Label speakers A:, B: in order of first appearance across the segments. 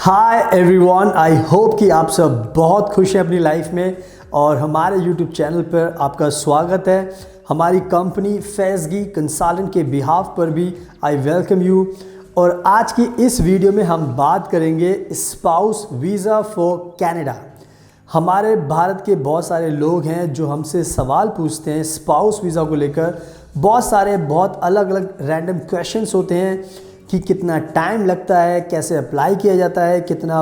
A: Hi everyone, I hope कि आप सब बहुत खुश हैं अपनी लाइफ में और हमारे यूट्यूब चैनल पर आपका स्वागत है। हमारी कंपनी फैज़गी कंसल्टेंट के बिहाफ पर भी आई वेलकम यू। और आज की इस वीडियो में हम बात करेंगे स्पाउस वीज़ा फॉर कनाडा। हमारे भारत के बहुत सारे लोग हैं जो हमसे सवाल पूछते हैं स्पाउस वीज़ा को लेकर। बहुत अलग अलग रैंडम क्वेश्चंस होते हैं कि कितना टाइम लगता है, कैसे अप्लाई किया जाता है, कितना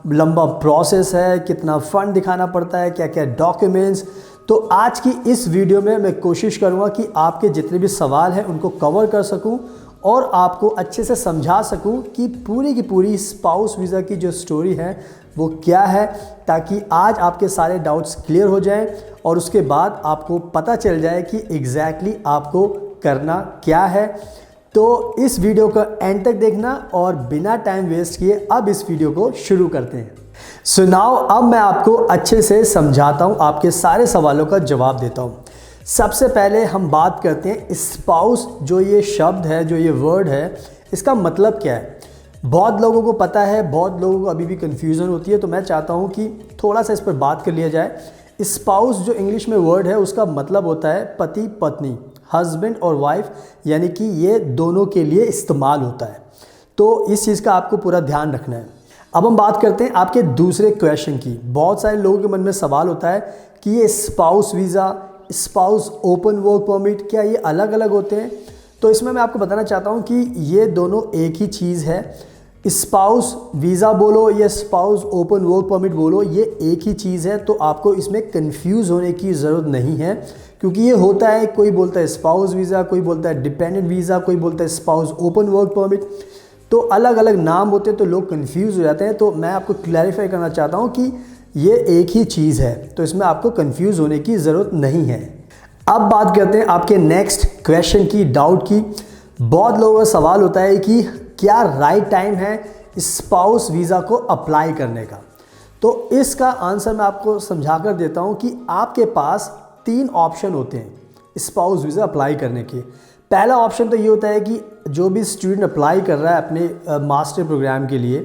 A: लंबा प्रोसेस है, कितना फ़ंड दिखाना पड़ता है, क्या क्या डॉक्यूमेंट्स। तो आज की इस वीडियो में मैं कोशिश करूँगा कि आपके जितने भी सवाल हैं उनको कवर कर सकूँ और आपको अच्छे से समझा सकूँ कि पूरी की पूरी स्पाउस वीज़ा की जो स्टोरी है वो क्या है, ताकि आज आपके सारे डाउट्स क्लियर हो जाएं और उसके बाद आपको पता चल जाए कि एग्जैक्टली आपको करना क्या है। तो इस वीडियो को एंड तक देखना और बिना टाइम वेस्ट किए अब इस वीडियो को शुरू करते हैं। सो नाउ अब मैं आपको अच्छे से समझाता हूँ, आपके सारे सवालों का जवाब देता हूँ। सबसे पहले हम बात करते हैं स्पाउस, जो ये शब्द है, जो ये वर्ड है, इसका मतलब क्या है। बहुत लोगों को पता है, बहुत लोगों को अभी भी कन्फ्यूज़न होती है, तो मैं चाहता हूँ कि थोड़ा सा इस पर बात कर लिया जाए। स्पाउस जो इंग्लिश में वर्ड है उसका मतलब होता है पति पत्नी, हस्बैंड और वाइफ, यानी कि ये दोनों के लिए इस्तेमाल होता है। तो इस चीज़ का आपको पूरा ध्यान रखना है। अब हम बात करते हैं आपके दूसरे क्वेश्चन की। बहुत सारे लोगों के मन में सवाल होता है कि ये spouse visa, spouse open work permit, क्या ये अलग अलग होते हैं। तो इसमें मैं आपको बताना चाहता हूँ कि ये दोनों एक ही चीज़ है। स्पाउस वीज़ा बोलो या स्पाउस ओपन वर्क परमिट बोलो, ये एक ही चीज़ है। तो आपको इसमें कंफ्यूज होने की ज़रूरत नहीं है, क्योंकि ये होता है, कोई बोलता है स्पाउस वीज़ा, कोई बोलता है डिपेंडेंट वीज़ा, कोई बोलता है स्पाउस ओपन वर्क परमिट। तो अलग अलग नाम होते हैं तो लोग कंफ्यूज हो जाते हैं। तो मैं आपको क्लैरिफाई करना चाहता हूँ कि ये एक ही चीज़ है, तो इसमें आपको कंफ्यूज होने की ज़रूरत नहीं है। अब बात करते हैं आपके नेक्स्ट क्वेश्चन की, डाउट की। बहुत लोगों का सवाल होता है कि क्या राइट टाइम है स्पाउस वीज़ा को अप्लाई करने का। तो इसका आंसर मैं आपको समझा कर देता हूँ कि आपके पास 3 ऑप्शन होते हैं स्पाउस वीज़ा अप्लाई करने के। पहला ऑप्शन तो ये होता है कि जो भी स्टूडेंट अप्लाई कर रहा है अपने मास्टर प्रोग्राम के लिए,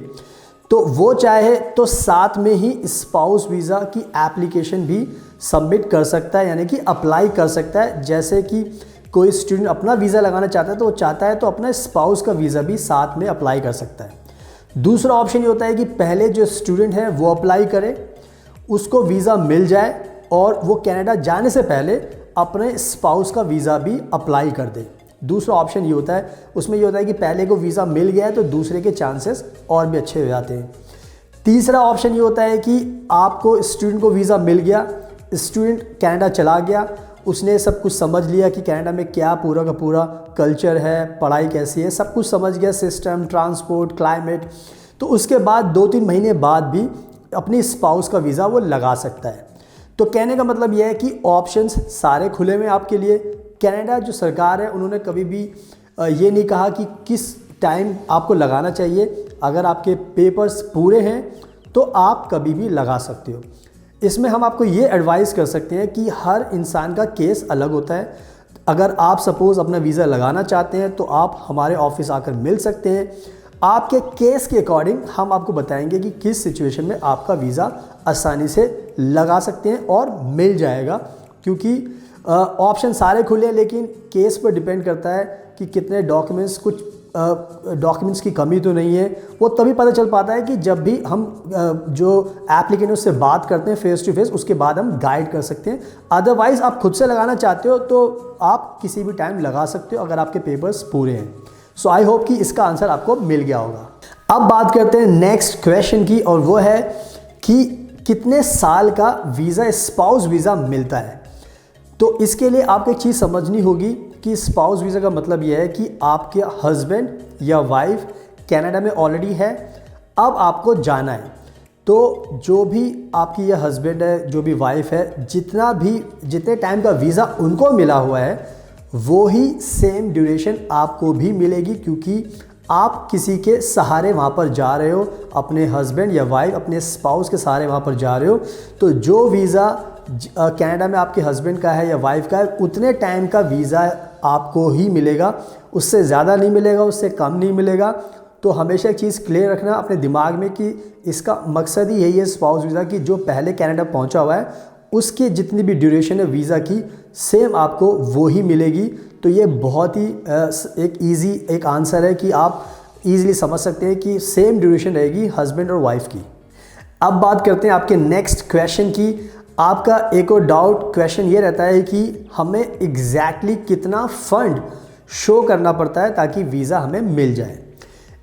A: तो वो चाहे तो साथ में ही स्पाउस वीज़ा की एप्लीकेशन भी सबमिट कर सकता है, यानी कि अप्लाई कर सकता है। जैसे कि कोई स्टूडेंट अपना वीज़ा लगाना चाहता है तो वो चाहता है तो अपना स्पाउस का वीज़ा भी साथ में अप्लाई कर सकता है। दूसरा ऑप्शन ये होता है कि पहले जो स्टूडेंट है वो अप्लाई करे, उसको वीज़ा मिल जाए और वो कनाडा जाने से पहले अपने स्पाउस का वीज़ा भी अप्लाई कर दे। दूसरा ऑप्शन ये होता है, उसमें ये होता है कि पहले को वीज़ा मिल गया है तो दूसरे के चांसेस और भी अच्छे हो जाते हैं। तीसरा ऑप्शन ये होता है कि आपको स्टूडेंट को वीज़ा मिल गया, स्टूडेंट कनाडा चला गया, उसने सब कुछ समझ लिया कि कनाडा में क्या पूरा का पूरा कल्चर है, पढ़ाई कैसी है, सब कुछ समझ गया, सिस्टम, ट्रांसपोर्ट, क्लाइमेट। तो उसके बाद 2-3 महीने बाद भी अपनी स्पाउस का वीज़ा वो लगा सकता है। तो कहने का मतलब यह है कि ऑप्शंस सारे खुले हुए हैं आपके लिए। कनाडा जो सरकार है उन्होंने कभी भी ये नहीं कहा कि किस टाइम आपको लगाना चाहिए। अगर आपके पेपर्स पूरे हैं तो आप कभी भी लगा सकते हो। इसमें हम आपको ये एडवाइस कर सकते हैं कि हर इंसान का केस अलग होता है। अगर आप सपोज़ अपना वीज़ा लगाना चाहते हैं तो आप हमारे ऑफिस आकर मिल सकते हैं। आपके केस के अकॉर्डिंग हम आपको बताएंगे कि किस सिचुएशन में आपका वीज़ा आसानी से लगा सकते हैं और मिल जाएगा, क्योंकि ऑप्शन सारे खुले हैं, लेकिन केस पर डिपेंड करता है कि कितने डॉक्यूमेंट्स, कुछ डॉक्यूमेंट्स की कमी तो नहीं है। वो तभी पता चल पाता है कि जब भी हम जो एप्लीकेंट उससे बात करते हैं फेस टू फेस, उसके बाद हम गाइड कर सकते हैं। अदरवाइज़ आप खुद से लगाना चाहते हो तो आप किसी भी टाइम लगा सकते हो अगर आपके पेपर्स पूरे हैं। सो आई होप कि इसका आंसर आपको मिल गया होगा। अब बात करते हैं नेक्स्ट क्वेश्चन की, और वो है कि कितने साल का वीज़ा, स्पाउस वीज़ा मिलता है। तो इसके लिए आपको एक चीज़ समझनी होगी कि स्पाउस वीज़ा का मतलब यह है कि आपके हस्बैंड या वाइफ कनाडा में ऑलरेडी है, अब आपको जाना है। तो जो भी आपकी यह हस्बैंड है, जो भी वाइफ है, जितने टाइम का वीज़ा उनको मिला हुआ है वो ही सेम ड्यूरेशन आपको भी मिलेगी, क्योंकि आप किसी के सहारे वहाँ पर जा रहे हो, अपने हस्बैंड या वाइफ, अपने स्पाउस के सहारे वहाँ पर जा रहे हो। तो जो वीज़ा कनाडा में आपके हस्बैंड का है या वाइफ का है, उतने टाइम का वीज़ा आपको ही मिलेगा, उससे ज़्यादा नहीं मिलेगा, उससे कम नहीं मिलेगा। तो हमेशा एक चीज़ क्लियर रखना अपने दिमाग में कि इसका मकसद ही यही है स्पाउस वीज़ा की जो पहले कनाडा पहुंचा हुआ है उसकी जितनी भी ड्यूरेशन है वीज़ा की सेम आपको वो ही मिलेगी। तो ये बहुत ही एक इजी एक आंसर है कि आप इजीली समझ सकते हैं कि सेम ड्यूरेशन रहेगी हस्बैंड और वाइफ की। अब बात करते हैं आपके नेक्स्ट क्वेश्चन की। आपका एक और डाउट क्वेश्चन ये रहता है कि हमें एग्जैक्टली कितना फ़ंड शो करना पड़ता है ताकि वीज़ा हमें मिल जाए।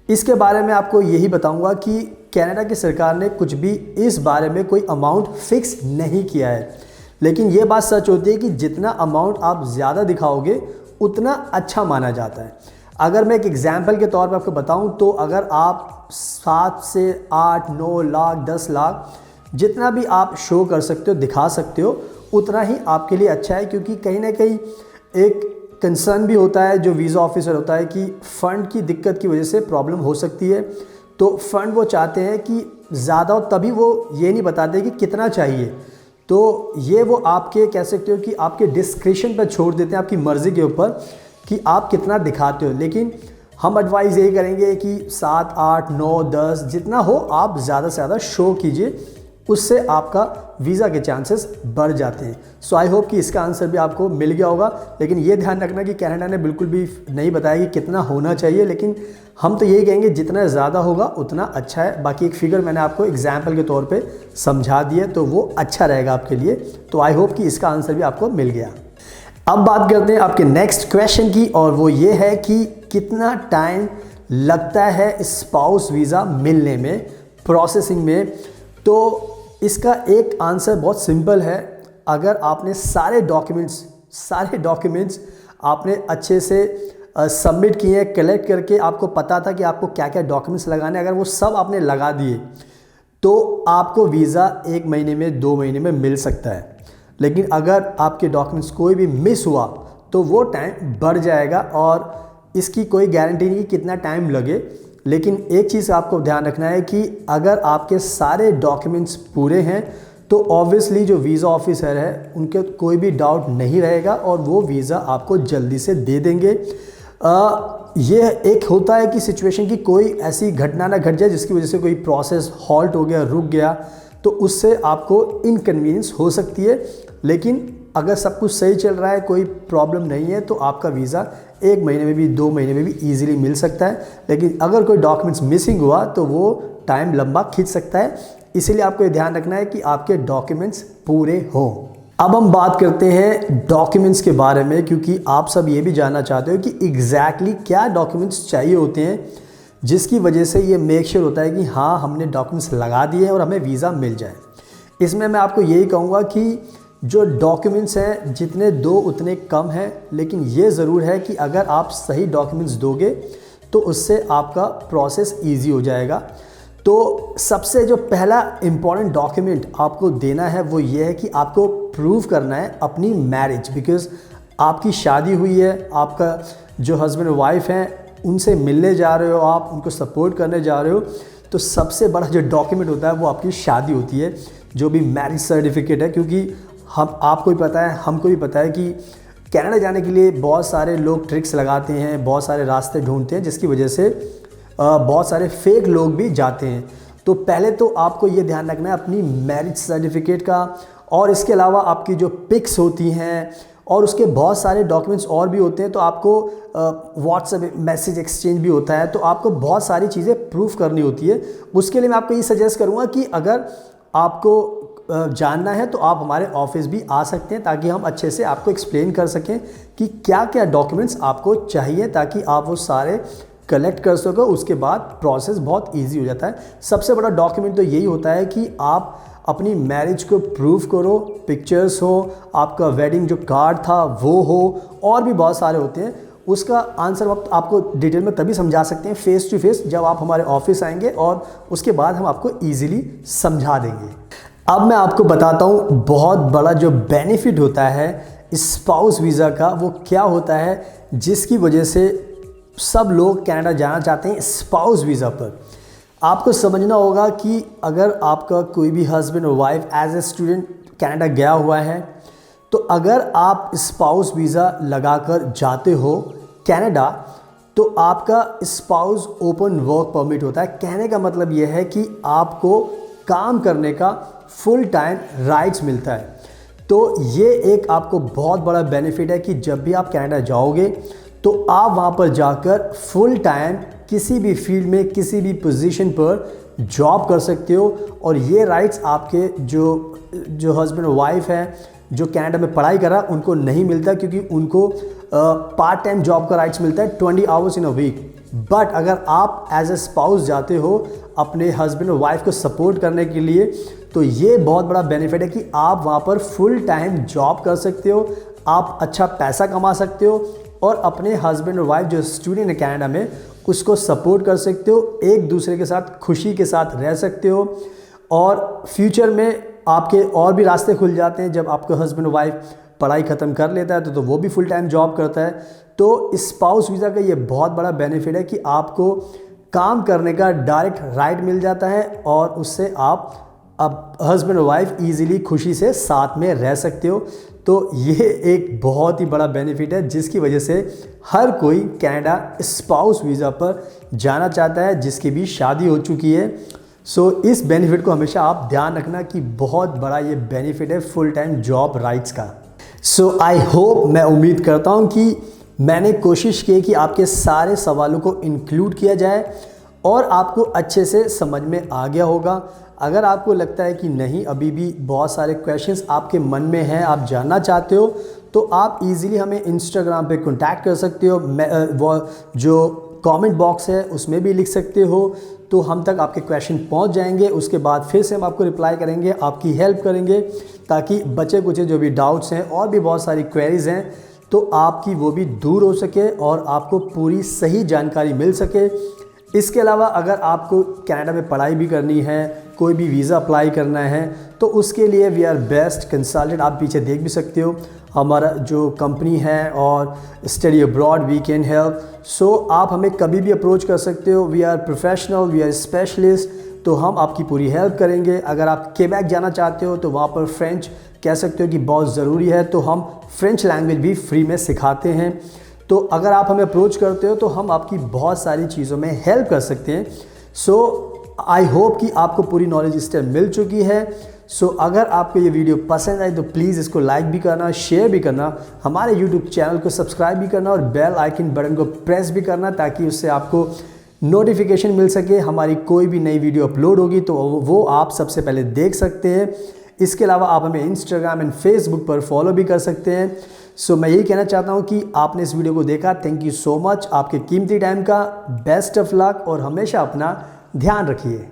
A: इसके बारे में आपको यही बताऊंगा कि कनाडा की सरकार ने कुछ भी इस बारे में कोई अमाउंट फिक्स नहीं किया है, लेकिन ये बात सच होती है कि जितना अमाउंट आप ज़्यादा दिखाओगे उतना अच्छा माना जाता है। अगर मैं एक एग्जांपल के तौर पर आपको बताऊं तो अगर आप 7 से 8, 9 लाख, 10 लाख जितना भी आप शो कर सकते हो, दिखा सकते हो, उतना ही आपके लिए अच्छा है, क्योंकि कहीं ना कहीं एक कंसर्न भी होता है जो वीज़ा ऑफिसर होता है कि फ़ंड की दिक्कत की वजह से प्रॉब्लम हो सकती है। तो फ़ंड वो चाहते हैं कि ज़्यादा हो, तभी वो ये नहीं बताते कि कितना चाहिए। तो ये वो आपके कह सकते हो कि आपके डिस्क्रिप्शन पर छोड़ देते हैं, आपकी मर्ज़ी के ऊपर कि आप कितना दिखाते हो। लेकिन हम एडवाइस यही करेंगे कि 7, 8, 9, 10 जितना हो आप ज़्यादा से ज़्यादा शो कीजिए, उससे आपका वीज़ा के चांसेस बढ़ जाते हैं। सो आई होप कि इसका आंसर भी आपको मिल गया होगा। लेकिन ये ध्यान रखना कि कनाडा ने बिल्कुल भी नहीं बताया कि कितना होना चाहिए, लेकिन हम तो यही कहेंगे जितना ज़्यादा होगा उतना अच्छा है। बाकी एक फिगर मैंने आपको एग्जाम्पल के तौर पे समझा दिया, तो वो अच्छा रहेगा आपके लिए। तो आई होप कि इसका आंसर भी आपको मिल गया। अब बात करते हैं आपके नेक्स्ट क्वेश्चन की, और वो ये है कि कितना टाइम लगता है स्पाउस वीज़ा मिलने में, प्रोसेसिंग में। तो इसका एक आंसर बहुत सिंपल है। अगर आपने सारे डॉक्यूमेंट्स आपने अच्छे से सबमिट किए हैं, कलेक्ट करके आपको पता था कि आपको क्या क्या डॉक्यूमेंट्स लगाने, अगर वो सब आपने लगा दिए तो आपको वीज़ा 1 महीने में, 2 महीने में मिल सकता है। लेकिन अगर आपके डॉक्यूमेंट्स कोई भी मिस हुआ तो वो टाइम बढ़ जाएगा, और इसकी कोई गारंटी नहीं कि कितना टाइम लगे। लेकिन एक चीज़ आपको ध्यान रखना है कि अगर आपके सारे डॉक्यूमेंट्स पूरे हैं तो ऑब्वियसली जो वीज़ा ऑफिसर है उनके कोई भी डाउट नहीं रहेगा और वो वीज़ा आपको जल्दी से दे देंगे। ये एक होता है कि सिचुएशन की कोई ऐसी घटना ना घट जाए जिसकी वजह से कोई प्रोसेस हॉल्ट हो गया, रुक गया, तो उससे आपको इनकन्वीनियंस हो सकती है। लेकिन अगर सब कुछ सही चल रहा है, कोई प्रॉब्लम नहीं है, तो आपका वीज़ा 1 महीने में भी, 2 महीने में भी ईजिली मिल सकता है। लेकिन अगर कोई डॉक्यूमेंट्स मिसिंग हुआ तो वो टाइम लंबा खींच सकता है। इसीलिए आपको ये ध्यान रखना है कि आपके डॉक्यूमेंट्स पूरे हों। अब हम बात करते हैं डॉक्यूमेंट्स के बारे में, क्योंकि आप सब ये भी जानना चाहते हो कि एग्जैक्टली क्या डॉक्यूमेंट्स चाहिए होते हैं जिसकी वजह से ये मेक श्योर होता है कि हाँ हमने डॉक्यूमेंट्स लगा दिए और हमें वीज़ा मिल जाए। इसमें मैं आपको यही कहूँगा कि जो डॉक्यूमेंट्स हैं जितने दो उतने कम हैं, लेकिन ये ज़रूर है कि अगर आप सही डॉक्यूमेंट्स दोगे तो उससे आपका प्रोसेस ईजी हो जाएगा। तो सबसे जो पहला इम्पॉर्टेंट डॉक्यूमेंट आपको देना है वो ये है कि आपको प्रूव करना है अपनी मैरिज, बिकॉज़ आपकी शादी हुई है, आपका जो हस्बैंड और वाइफ हैं उनसे मिलने जा रहे हो, आप उनको सपोर्ट करने जा रहे हो। तो सबसे बड़ा जो डॉक्यूमेंट होता है वो आपकी शादी होती है, जो भी मैरिज सर्टिफिकेट है। क्योंकि आपको भी पता है, हमको भी पता है कि कनाडा जाने के लिए बहुत सारे लोग ट्रिक्स लगाते हैं, बहुत सारे रास्ते ढूंढते हैं, जिसकी वजह से बहुत सारे फेक लोग भी जाते हैं। तो पहले तो आपको ये ध्यान रखना है अपनी मैरिज सर्टिफिकेट का, और इसके अलावा आपकी जो पिक्स होती हैं और उसके बहुत सारे डॉक्यूमेंट्स और भी होते हैं। तो आपको व्हाट्सएप मैसेज एक्सचेंज भी होता है, तो आपको बहुत सारी चीज़ें प्रूफ करनी होती है। उसके लिए मैं आपको ये सजेस्ट करूँगा कि अगर आपको जानना है तो आप हमारे ऑफिस भी आ सकते हैं, ताकि हम अच्छे से आपको एक्सप्लेन कर सकें कि क्या क्या डॉक्यूमेंट्स आपको चाहिए, ताकि आप वो सारे कलेक्ट कर सको। उसके बाद प्रोसेस बहुत इजी हो जाता है। सबसे बड़ा डॉक्यूमेंट तो यही होता है कि आप अपनी मैरिज को प्रूव करो, पिक्चर्स हो, आपका वेडिंग जो कार्ड था वो हो, और भी बहुत सारे होते हैं। उसका आंसर वक्त आपको डिटेल में तभी समझा सकते हैं फेस टू फेस, जब आप हमारे ऑफिस आएंगे, और उसके बाद हम आपको ईजिली समझा देंगे। अब मैं आपको बताता हूँ बहुत बड़ा जो बेनिफिट होता है स्पाउस वीज़ा का, वो क्या होता है जिसकी वजह से सब लोग कनाडा जाना चाहते हैं स्पाउस वीज़ा पर। आपको समझना होगा कि अगर आपका कोई भी हस्बैंड और wife as a student Canada गया हुआ है, तो अगर आप स्पाउस वीज़ा लगाकर जाते हो कनाडा, तो आपका स्पाउस ओपन वर्क परमिट होता है। कहने का मतलब यह है कि आपको काम करने का फुल टाइम राइट्स मिलता है। तो ये एक आपको बहुत बड़ा बेनिफिट है कि जब भी आप कनाडा जाओगे तो आप वहाँ पर जाकर फुल टाइम किसी भी फील्ड में किसी भी पोजीशन पर जॉब कर सकते हो। और ये राइट्स आपके जो हस्बैंड और वाइफ है जो कनाडा में पढ़ाई कर रहा है उनको नहीं मिलता, क्योंकि उनको पार्ट टाइम जॉब का राइट्स मिलता है 20 hours in a week. But अगर आप एज ए स्पाउस जाते हो अपने हस्बैंड और वाइफ को सपोर्ट करने के लिए, तो ये बहुत बड़ा बेनिफिट है कि आप वहाँ पर फुल टाइम जॉब कर सकते हो, आप अच्छा पैसा कमा सकते हो और अपने हस्बैंड और वाइफ जो स्टूडेंट है कनाडा में उसको सपोर्ट कर सकते हो, एक दूसरे के साथ खुशी के साथ रह सकते हो। और फ्यूचर में आपके और भी रास्ते खुल जाते हैं। जब आपका हस्बैंड और वाइफ पढ़ाई ख़त्म कर लेता है तो वो भी फुल टाइम जॉब करता है। तो स्पाउस वीज़ा का ये बहुत बड़ा बेनिफिट है कि आपको काम करने का डायरेक्ट राइट मिल जाता है और उससे आप अब हस्बैंड और वाइफ इजीली खुशी से साथ में रह सकते हो। तो ये एक बहुत ही बड़ा बेनिफिट है जिसकी वजह से हर कोई कनाडा स्पाउस वीज़ा पर जाना चाहता है जिसकी भी शादी हो चुकी है। सो इस बेनिफिट को हमेशा आप ध्यान रखना कि बहुत बड़ा ये बेनिफिट है फुल टाइम जॉब राइट्स का। सो आई होप, मैं उम्मीद करता हूँ कि मैंने कोशिश की कि आपके सारे सवालों को इंक्लूड किया जाए और आपको अच्छे से समझ में आ गया होगा। अगर आपको लगता है कि नहीं, अभी भी बहुत सारे क्वेश्चंस आपके मन में हैं, आप जानना चाहते हो, तो आप इजीली हमें इंस्टाग्राम पे कांटेक्ट कर सकते हो। वो जो कमेंट बॉक्स है उसमें भी लिख सकते हो, तो हम तक आपके क्वेश्चन पहुंच जाएंगे। उसके बाद फिर से हम आपको रिप्लाई करेंगे, आपकी हेल्प करेंगे, ताकि बचे कुछ जो भी डाउट्स हैं और भी बहुत सारी क्वेरीज़ हैं तो आपकी वो भी दूर हो सके और आपको पूरी सही जानकारी मिल सके। इसके अलावा अगर आपको कनाडा में पढ़ाई भी करनी है, कोई भी वीज़ा अप्लाई करना है, तो उसके लिए वी आर बेस्ट कंसल्टेंट। आप पीछे देख भी सकते हो हमारा जो कंपनी है और study abroad we can help. So आप हमें कभी भी अप्रोच कर सकते हो। We are professional, we are specialist, तो हम आपकी पूरी हेल्प करेंगे। अगर आप क्वेबेक जाना चाहते हो तो वहाँ पर फ्रेंच कह सकते हो कि बहुत ज़रूरी है, तो हम फ्रेंच लैंग्वेज भी फ्री में सिखाते हैं। तो अगर आप हमें अप्रोच करते हो तो हम आपकी बहुत सारी चीज़ों में हेल्प कर सकते हैं। सो आई होप कि आपको पूरी नॉलेज इस टाइम मिल चुकी है। सो अगर आपको ये वीडियो पसंद आई तो प्लीज़ इसको लाइक भी करना, शेयर भी करना, हमारे यूट्यूब चैनल को सब्सक्राइब भी करना और बेल आइकन बटन को प्रेस भी करना, ताकि उससे आपको नोटिफिकेशन मिल सके। हमारी कोई भी नई वीडियो अपलोड होगी तो वो आप सबसे पहले देख सकते हैं। इसके अलावा आप हमें इंस्टाग्राम एंड फेसबुक पर फॉलो भी कर सकते हैं। सो मैं यही कहना चाहता हूँ कि आपने इस वीडियो को देखा, थैंक यू सो मच आपके कीमती टाइम का। बेस्ट ऑफ लक और हमेशा अपना ध्यान रखिए।